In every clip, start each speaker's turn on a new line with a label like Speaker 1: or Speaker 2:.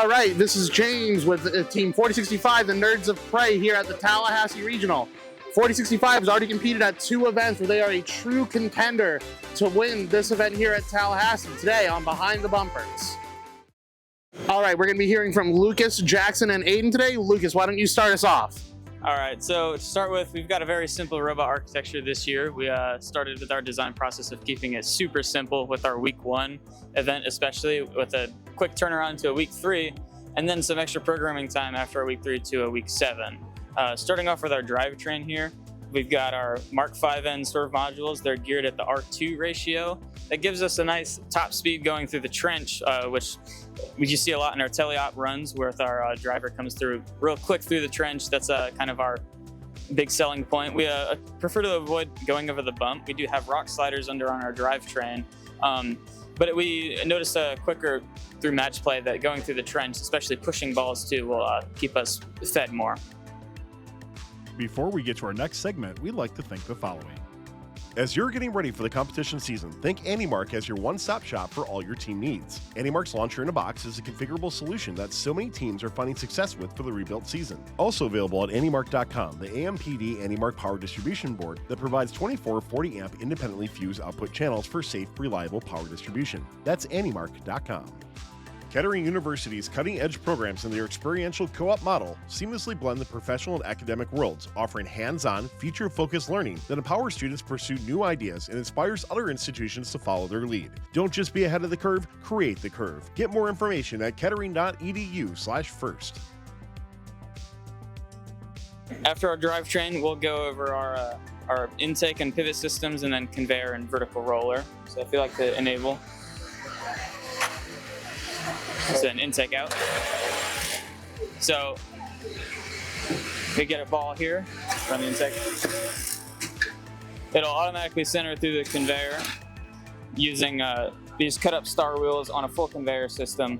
Speaker 1: All right, this is James with Team 4065, the Nerds of Prey, here at the Tallahassee Regional. 4065 has already competed at 2 events where they are a true contender to win this event here at Tallahassee today on Behind the Bumpers. All right, we're going to be hearing from Lucas, Jackson, and Aiden today. Lucas, why don't you start us off?
Speaker 2: All right, so to start with, we've got a very simple robot architecture this year. We started with our design process of keeping it super simple with our week 1 event, especially with a quick turnaround to a week 3, and then some extra programming time after a week 3 to a week 7. Starting off with our drivetrain here, we've got our Mark 5N serve modules. They're geared at the R2 ratio. That gives us a nice top speed going through the trench, which we just see a lot in our teleop runs where our driver comes through real quick through the trench. That's kind of our big selling point. We prefer to avoid going over the bump. We do have rock sliders under on our drivetrain, but we noticed quicker through match play that going through the trench, especially pushing balls too, will keep us fed more.
Speaker 3: Before we get to our next segment, we'd like to thank the following. As you're getting ready for the competition season, think AndyMark as your one-stop shop for all your team needs. AndyMark's Launcher in a Box is a configurable solution that so many teams are finding success with for the rebuilt season. Also available at AndyMark.com, the AMPD AndyMark power distribution board that provides 24 40-amp independently fused output channels for safe, reliable power distribution. That's AndyMark.com. Kettering University's cutting-edge programs and their experiential co-op model seamlessly blend the professional and academic worlds, offering hands-on, future-focused learning that empowers students to pursue new ideas and inspires other institutions to follow their lead. Don't just be ahead of the curve, create the curve. Get more information at kettering.edu/first.
Speaker 2: After our drivetrain, we'll go over our intake and pivot systems, and then conveyor and vertical roller. So if you like to enable. It's an intake out. So we get a ball here from the intake. It'll automatically center through the conveyor using these cut up star wheels on a full conveyor system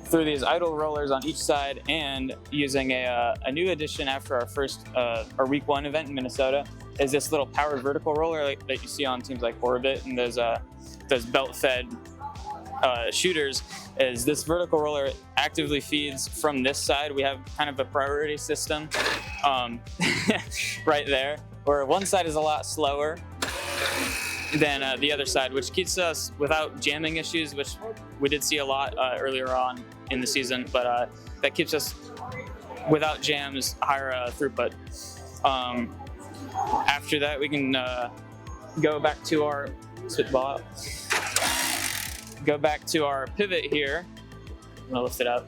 Speaker 2: through these idle rollers on each side, and using a new addition after our week 1 event in Minnesota is this little powered vertical roller that you see on teams like Orbit and those belt fed shooters. Is this vertical roller actively feeds from this side. We have kind of a priority system right there, where one side is a lot slower than the other side, which keeps us without jamming issues, which we did see a lot earlier on in the season, but that keeps us without jams, higher throughput. After that, we can go back to our spitball. Go back to our pivot here. I'm gonna lift it up.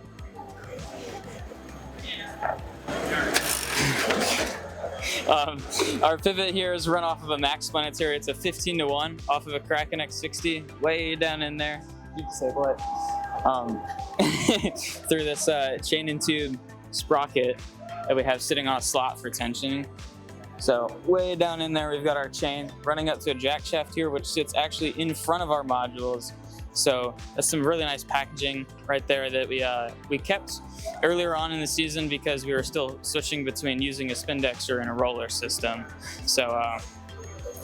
Speaker 2: Our pivot here is run off of a Max Planetary. It's a 15-to-1 off of a Kraken X60, way down in there. You can say what? Through this chain and tube sprocket that we have sitting on a slot for tensioning. So way down in there, we've got our chain running up to a jack shaft here, which sits actually in front of our modules. So that's some really nice packaging right there that we kept earlier on in the season because we were still switching between using a spindexer and a roller system. So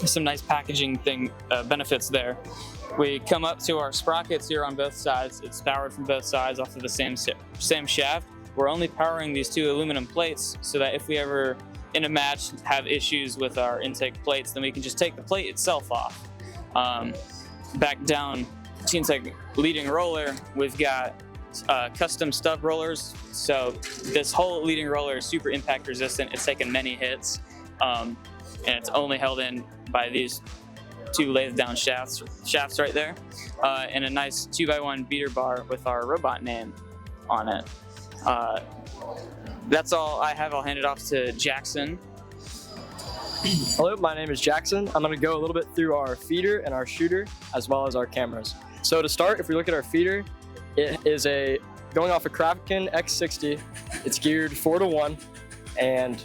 Speaker 2: some nice packaging benefits there. We come up to our sprockets here on both sides. It's powered from both sides off of the same shaft. We're only powering these 2 aluminum plates so that if we ever in a match have issues with our intake plates, then we can just take the plate itself off. Back down to intake leading roller, we've got custom stub rollers. So this whole leading roller is super impact resistant. It's taken many hits, and it's only held in by these 2 lathe down shafts right there, and a nice 2x1 beater bar with our robot name on it. That's all I have. I'll hand it off to Jackson.
Speaker 4: Hello, my name is Jackson. I'm going to go a little bit through our feeder and our shooter, as well as our cameras. So to start, if we look at our feeder, it is going off a Kraken X60. It's geared 4-to-1, and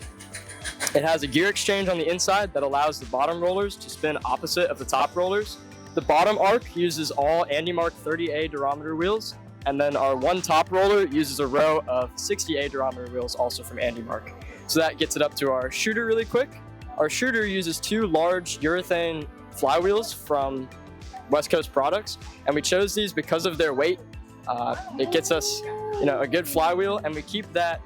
Speaker 4: it has a gear exchange on the inside that allows the bottom rollers to spin opposite of the top rollers. The bottom arc uses all AndyMark 30A durometer wheels, and then our one top roller uses a row of 60A durometer wheels, also from AndyMark. So that gets it up to our shooter really quick. Our shooter uses 2 large urethane flywheels from West Coast Products, and we chose these because of their weight. It gets us a good flywheel, and we keep that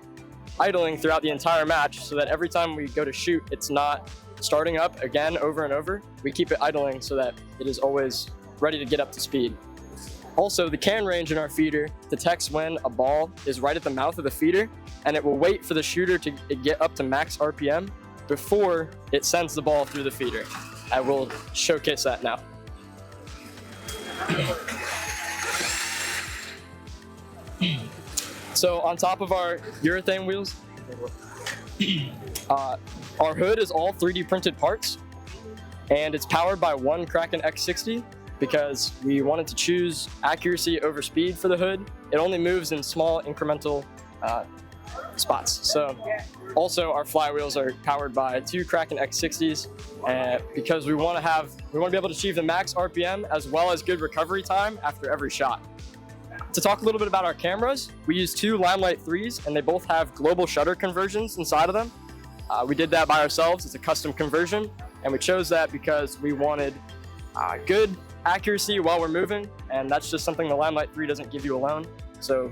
Speaker 4: idling throughout the entire match so that every time we go to shoot, it's not starting up again over and over. We keep it idling so that it is always ready to get up to speed. Also, the can range in our feeder detects when a ball is right at the mouth of the feeder, and it will wait for the shooter to get up to max RPM before it sends the ball through the feeder. I will showcase that now. So on top of our urethane wheels, our hood is all 3D printed parts, and it's powered by one Kraken X60 because we wanted to choose accuracy over speed for the hood. It only moves in small incremental spots. So also our flywheels are powered by two Kraken X60s because we want to be able to achieve the max RPM as well as good recovery time after every shot. To talk a little bit about our cameras, we use two Limelight 3s, and they both have global shutter conversions inside of them. We did that by ourselves. It's a custom conversion, and we chose that because we wanted good accuracy while we're moving, and that's just something the Limelight 3 doesn't give you alone. So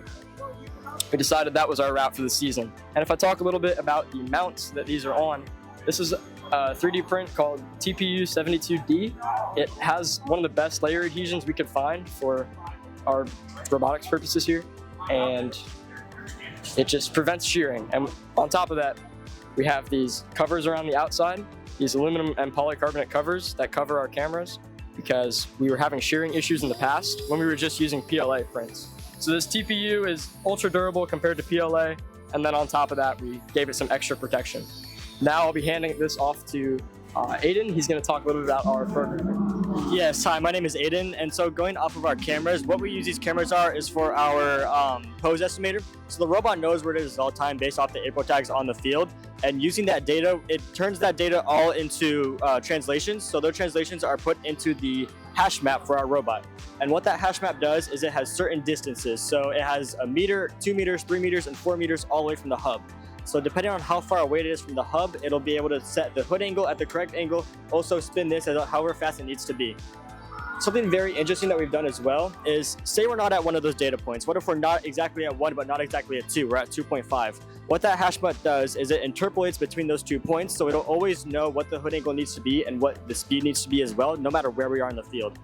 Speaker 4: we decided that was our route for the season. And if I talk a little bit about the mounts that these are on, this is a 3D print called TPU72D. It has one of the best layer adhesions we could find for our robotics purposes here, and it just prevents shearing. And on top of that, we have these covers around the outside, these aluminum and polycarbonate covers that cover our cameras because we were having shearing issues in the past when we were just using PLA prints. So this TPU is ultra durable compared to PLA, and then on top of that, we gave it some extra protection. Now I'll be handing this off to Aiden. He's going to talk a little bit about our programming.
Speaker 5: Yes, hi, my name is Aiden, and so going off of our cameras, what we use these cameras is for our pose estimator. So the robot knows where it is at all time based off the apo tags on the field, and using that data, it turns that data all into translations. So those translations are put into the hash map for our robot. And what that hash map does is it has certain distances. So it has 1 meter, 2 meters, 3 meters, and 4 meters all the way from the hub. So depending on how far away it is from the hub, it'll be able to set the hood angle at the correct angle, also spin this at however fast it needs to be. Something very interesting that we've done as well is, say we're not at one of those data points. What if we're not exactly at 1, but not exactly at 2? We're at 2.5. What that hash map does is it interpolates between those 2 points, so it'll always know what the hood angle needs to be and what the speed needs to be as well, no matter where we are in the field.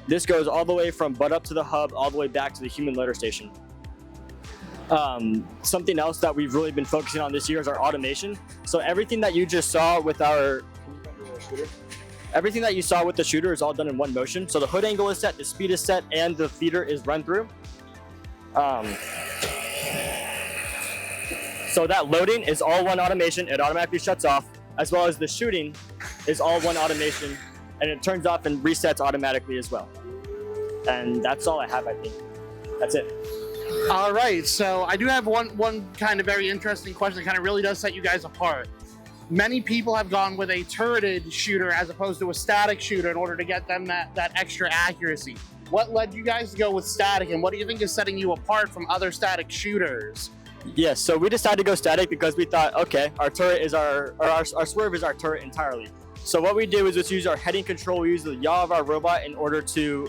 Speaker 5: This goes all the way from butt up to the hub, all the way back to the human loader station. Something else that we've really been focusing on this year is our automation. So everything that you just saw with everything that you saw with the shooter is all done in one motion. So the hood angle is set, the speed is set, and the feeder is run through. So that loading is all one automation. It automatically shuts off, as well as the shooting is all one automation, and it turns off and resets automatically as well. And that's all I have, I think. That's it.
Speaker 1: All right, so I do have one kind of very interesting question that kind of really does set you guys apart. Many people have gone with a turreted shooter as opposed to a static shooter in order to get them that extra accuracy. What led you guys to go with static, and what do you think is setting you apart from other static shooters?
Speaker 5: Yes, so we decided to go static because we thought, okay, our turret is our swerve is our turret entirely. So what we did was just use our heading control. We used the yaw of our robot in order to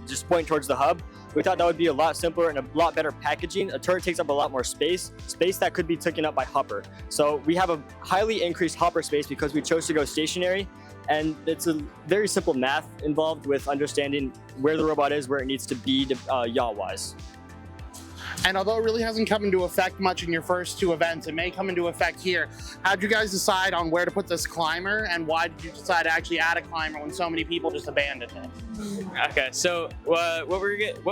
Speaker 5: just point towards the hub. We thought that would be a lot simpler and a lot better packaging. A turret takes up a lot more space that could be taken up by hopper. So we have a highly increased hopper space because we chose to go stationary, and it's a very simple math involved with understanding where the robot is, where it needs to be yaw-wise.
Speaker 1: And although it really hasn't come into effect much in your first 2 events, it may come into effect here. How'd you guys decide on where to put this climber, and why did you decide to actually add a climber when so many people just abandoned it?
Speaker 2: Okay, so what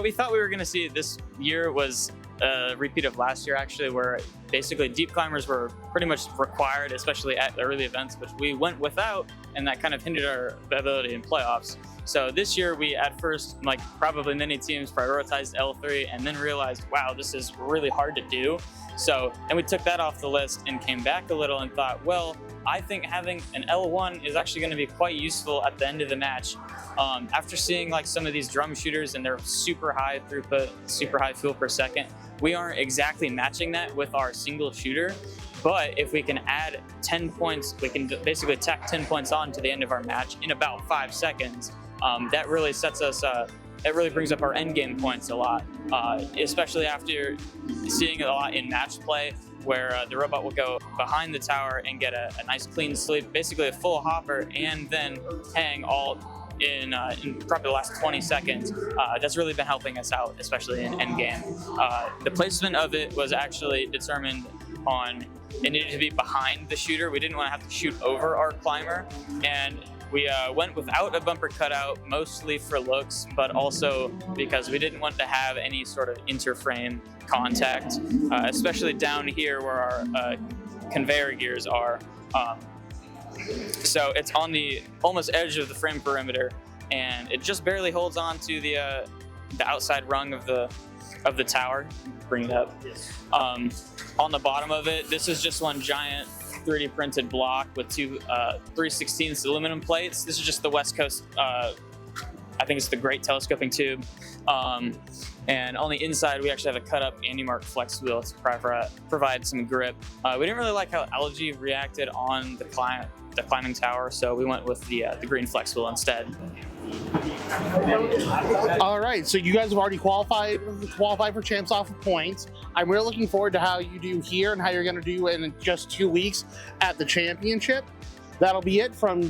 Speaker 2: we thought we were going to see this year was a repeat of last year, actually, where basically deep climbers were pretty much required, especially at the early events, which we went without, and that kind of hindered our ability in playoffs. So this year we at first, like probably many teams, prioritized L3 and then realized, wow, this is really hard to do. So, and we took that off the list and came back a little and thought, well, I think having an L1 is actually going to be quite useful at the end of the match. After seeing like some of these drum shooters and their super high throughput, super high fuel per second, we aren't exactly matching that with our single shooter. But if we can add 10 points, we can basically tack 10 points on to the end of our match in about 5 seconds. That really sets us it really brings up our end game points a lot, especially after seeing it a lot in match play, where the robot will go behind the tower and get a nice clean sweep, basically a full hopper, and then hang all in probably the last 20 seconds. That's really been helping us out, especially in endgame. The placement of it was actually determined on, it needed to be behind the shooter. We didn't want to have to shoot over our climber, and we went without a bumper cutout, mostly for looks, but also because we didn't want to have any sort of interframe contact, especially down here where our conveyor gears are. So it's on the almost edge of the frame perimeter, and it just barely holds on to the outside rung of the tower. Bring it up. On the bottom of it, this is just one giant 3D printed block with two 3/16 aluminum plates. This is just the West Coast, I think it's the Great Telescoping Tube. And on the inside, we actually have a cut-up AndyMark flex wheel to provide some grip. We didn't really like how algae reacted on the climbing tower, so we went with the green flex wheel instead.
Speaker 1: All right, so you guys have already qualified for Champs Off of Points. I'm really looking forward to how you do here and how you're going to do in just 2 weeks at the championship. That'll be it from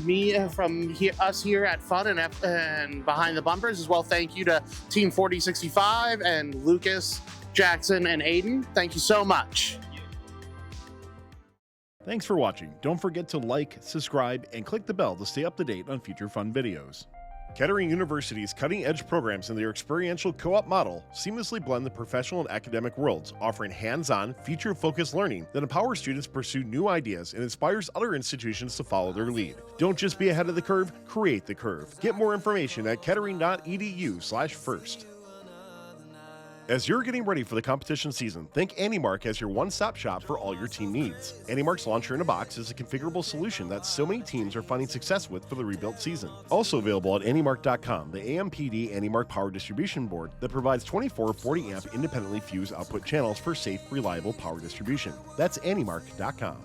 Speaker 1: us here at Fun and Behind the Bumpers as well. Thank you to Team 4065 and Lucas, Jackson, and Aiden. Thank you so much.
Speaker 3: Thanks for watching. Don't forget to like, subscribe, and click the bell to stay up to date on future fun videos. Kettering University's cutting-edge programs and their experiential co-op model seamlessly blend the professional and academic worlds, offering hands-on, future-focused learning that empowers students to pursue new ideas and inspires other institutions to follow their lead. Don't just be ahead of the curve, create the curve. Get more information at kettering.edu/first. As you're getting ready for the competition season, think AndyMark as your one-stop shop for all your team needs. AndyMark's Launcher in a Box is a configurable solution that so many teams are finding success with for the rebuilt season. Also available at AndyMark.com, the AMPD AndyMark power distribution board that provides 24 40-amp independently fused output channels for safe, reliable power distribution. That's AndyMark.com.